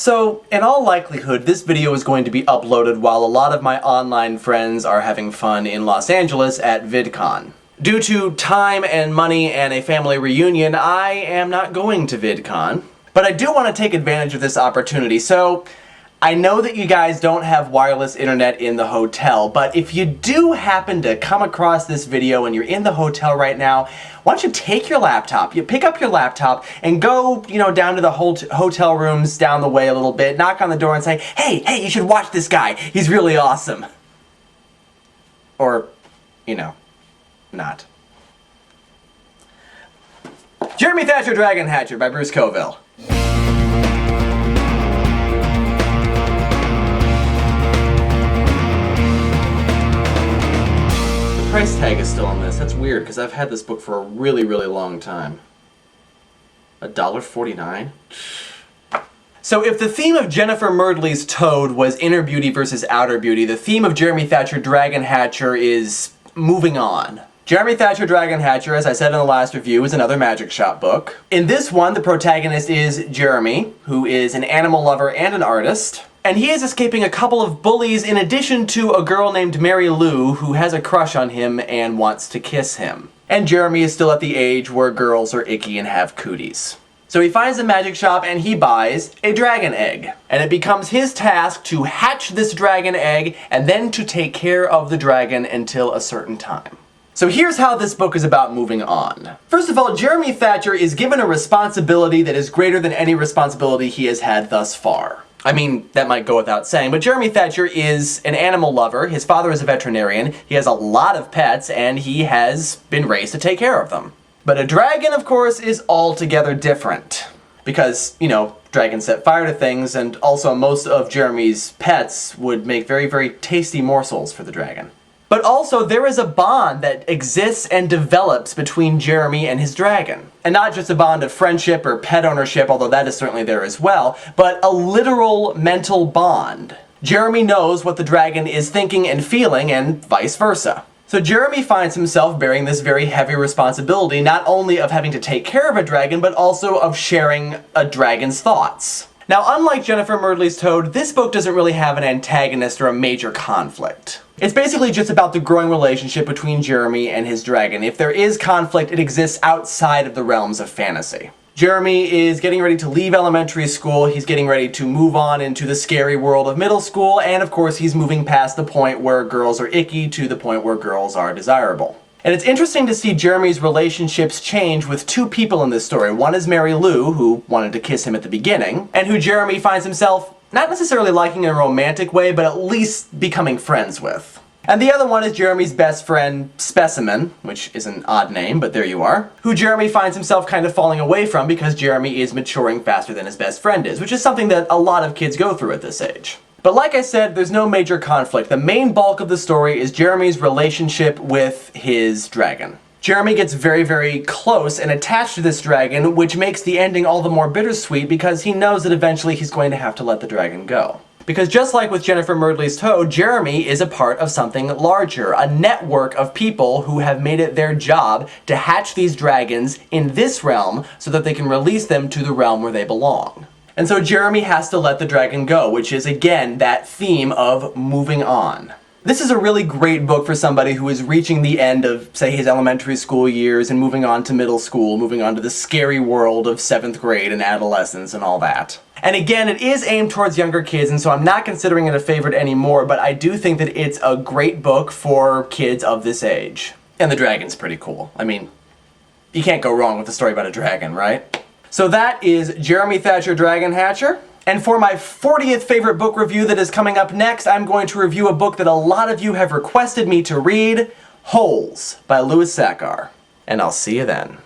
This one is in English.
So, in all likelihood, this video is going to be uploaded while a lot of my online friends are having fun in Los Angeles at VidCon. Due to time and money and a family reunion, I am not going to VidCon. But I do want to take advantage of this opportunity, so I know that you guys don't have wireless internet in the hotel, but if you do happen to come across this video and you're in the hotel right now, why don't you take your laptop, you pick up your laptop and go, down to the hotel rooms down the way a little bit, knock on the door and say, hey, you should watch this guy, he's really awesome. Or, not. Jeremy Thatcher Dragon Hatcher by Bruce Coville. The price tag is still on this. That's weird, because I've had this book for a really, really long time. $1.49? So if the theme of Jennifer Murdley's Toad was inner beauty versus outer beauty, the theme of Jeremy Thatcher Dragon Hatcher is moving on. Jeremy Thatcher Dragon Hatcher, as I said in the last review, is another magic shop book. In this one, the protagonist is Jeremy, who is an animal lover and an artist. And he is escaping a couple of bullies in addition to a girl named Mary Lou who has a crush on him and wants to kiss him. And Jeremy is still at the age where girls are icky and have cooties. So he finds a magic shop and he buys a dragon egg. And it becomes his task to hatch this dragon egg and then to take care of the dragon until a certain time. So here's how this book is about moving on. First of all, Jeremy Thatcher is given a responsibility that is greater than any responsibility he has had thus far. I mean, that might go without saying, but Jeremy Thatcher is an animal lover, his father is a veterinarian, he has a lot of pets, and he has been raised to take care of them. But a dragon, of course, is altogether different. Because, dragons set fire to things, and also most of Jeremy's pets would make very, very tasty morsels for the dragon. But also, there is a bond that exists and develops between Jeremy and his dragon. And not just a bond of friendship or pet ownership, although that is certainly there as well, but a literal mental bond. Jeremy knows what the dragon is thinking and feeling, and vice versa. So Jeremy finds himself bearing this very heavy responsibility, not only of having to take care of a dragon, but also of sharing a dragon's thoughts. Now, unlike Jennifer Murdley's Toad, this book doesn't really have an antagonist or a major conflict. It's basically just about the growing relationship between Jeremy and his dragon. If there is conflict, it exists outside of the realms of fantasy. Jeremy is getting ready to leave elementary school, he's getting ready to move on into the scary world of middle school, and of course he's moving past the point where girls are icky to the point where girls are desirable. And it's interesting to see Jeremy's relationships change with two people in this story. One is Mary Lou, who wanted to kiss him at the beginning, and who Jeremy finds himself not necessarily liking in a romantic way, but at least becoming friends with. And the other one is Jeremy's best friend, Specimen, which is an odd name, but there you are, who Jeremy finds himself kind of falling away from because Jeremy is maturing faster than his best friend is, which is something that a lot of kids go through at this age. But like I said, there's no major conflict. The main bulk of the story is Jeremy's relationship with his dragon. Jeremy gets very, very close and attached to this dragon, which makes the ending all the more bittersweet because he knows that eventually he's going to have to let the dragon go. Because just like with Jennifer Murdley's Toad, Jeremy is a part of something larger, a network of people who have made it their job to hatch these dragons in this realm so that they can release them to the realm where they belong. And so Jeremy has to let the dragon go, which is again that theme of moving on. This is a really great book for somebody who is reaching the end of, say, his elementary school years and moving on to middle school, moving on to the scary world of 7th grade and adolescence and all that. And again, it is aimed towards younger kids, and so I'm not considering it a favorite anymore, but I do think that it's a great book for kids of this age. And the dragon's pretty cool. I mean, you can't go wrong with a story about a dragon, right? So that is Jeremy Thatcher Dragon Hatcher. And for my 40th favorite book review that is coming up next, I'm going to review a book that a lot of you have requested me to read, Holes by Louis Sachar. And I'll see you then.